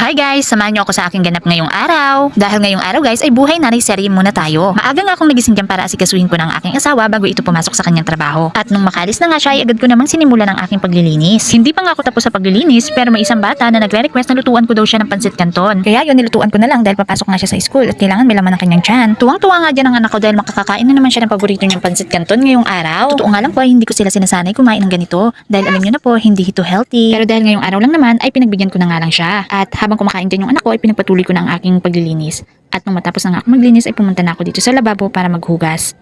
Hi guys! Samahan niyo ako sa aking ganap ngayong araw. Dahil ngayong araw guys ay buhay nanay serye muna tayo. Maaga nga akong nagising dyan para asikasuhin ko ng aking asawa bago ito pumasok sa kanyang trabaho. At nung makalis na nga siya ay agad ko namang sinimulan ang aking paglilinis. Hindi pa nga ako tapos sa paglilinis pero may isang bata na nagre-request na lutuan ko daw siya ng pansit canton. Kaya yun nilutuan ko na lang dahil papasok nga siya sa school at kailangan may laman ng kanyang tiyan. Tuwang-tuwa nga dyan ang anak ko dahil makakakain na naman siya ng paborito niyang pansit canton ngayong araw. Totoo nga lang po ay hindi ko sila sinasanay kumain ng ganito dahil alam niyo na po hindi ito healthy. Pero dahil ngayong araw lang naman ay pinagbigyan ko na nga lang siya. At habang kumakain din yung anak ko ay pinagpatuloy ko na ang aking paglilinis. At nung matapos na nga ako maglinis ay pumunta na ako dito sa lababo para maghugas.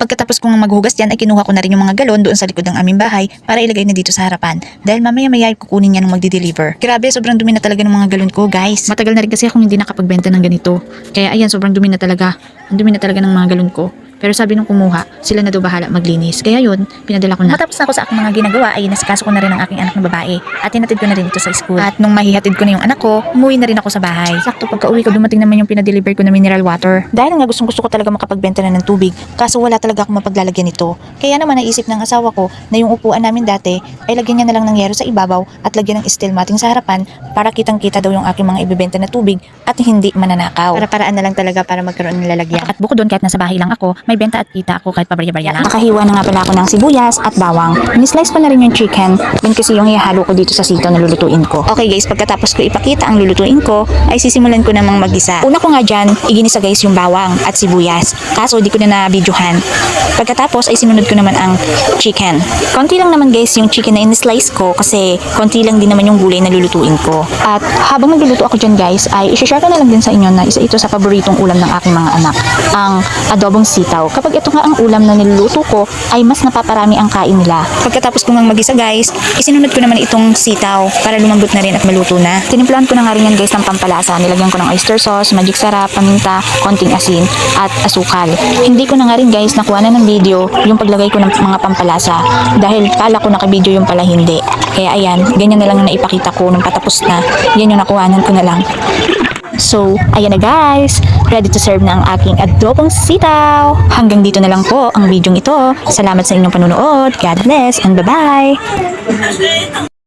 Pagkatapos kong maghugas dyan ay kinuha ko na rin yung mga galon doon sa likod ng aming bahay para ilagay na dito sa harapan. Dahil mamaya-maya ay kukunin niya nung magdi-deliver. Grabe, sobrang dumi na talaga ng mga galon ko guys. Matagal na rin kasi akong hindi nakapagbenta ng ganito. Kaya ayan, sobrang dumi na talaga. Ang dumi na talaga ng mga galon ko. Pero sabi nung kumuha, sila na daw bahala maglinis. Kaya yun, pinadala ko na. Matapos na ako sa aking mga ginagawa ay nasikaso ko na rin ang aking anak na babae. At hinatid ko na rin ito sa school. At nung mahihatid ko na yung anak ko, umuwi na rin ako sa bahay. Sakto pagka uwi ko, dumating naman yung pinadeliver ko na mineral water. Dahil nga gustong gusto ko talaga makapagbenta na ng tubig. Kaso wala talaga akong mapaglalagyan nito. Kaya naman naisip ng asawa ko na yung upuan namin dati ay lagyan niya na lang ng yero sa ibabaw at lagyan ng steel matting sa harapan para kitang-kita daw yung aking mga ibebenta na tubig at hindi mananakaw. Para-paraan na lang talaga para magkaroon ng lalagyan. At bukod doon, kahit nasa bahay lang ako, may benta at kita ako kahit pabarya-barya lang. Nakahiwa na nga pala ako ng sibuyas at bawang. Ni-slice ko na rin yung chicken. Yun kasi yung ihalo ko dito sa sitaw na lulutuin ko. Okay guys, pagkatapos ko ipakita ang lulutuin ko, ay sisimulan ko namang mag-isa. Una ko nga dyan, iginisa guys yung bawang at sibuyas. Kaso di ko na na-videohan. Pagkatapos ay sinunod ko naman ang chicken. Konti lang naman guys yung chicken na in-slice ko kasi konti lang din naman yung gulay na lulutuin ko. At habang nagluluto ako dyan guys, ay isi-share ko na lang din sa inyo na isa ito sa paboritong ulam ng aking mga anak. Ang adobong sitaw. Kapag ito nga ang ulam na niluluto ko, ay mas napaparami ang kain nila. Pagkatapos ko ngang mag-isa guys, isinunod ko naman itong sitaw para lumambot na rin at maluto na. Tinimplahan ko na nga rin yan guys ng pampalasa. Nilagyan ko ng oyster sauce, magic sarap, paminta, konting asin, at asukal. Hindi ko na nga rin guys nakuha na ng video yung paglagay ko ng mga pampalasa dahil kala ko naka-video yung pala hindi. Kaya ayan, ganyan na lang na ipakita ko nung patapos na. Yan yung nakuhanan ko na lang. So, ayan na guys, ready to serve na ang aking adobong sitaw. Hanggang dito na lang po ang video ito. Salamat sa inyong panunood. God bless and bye-bye!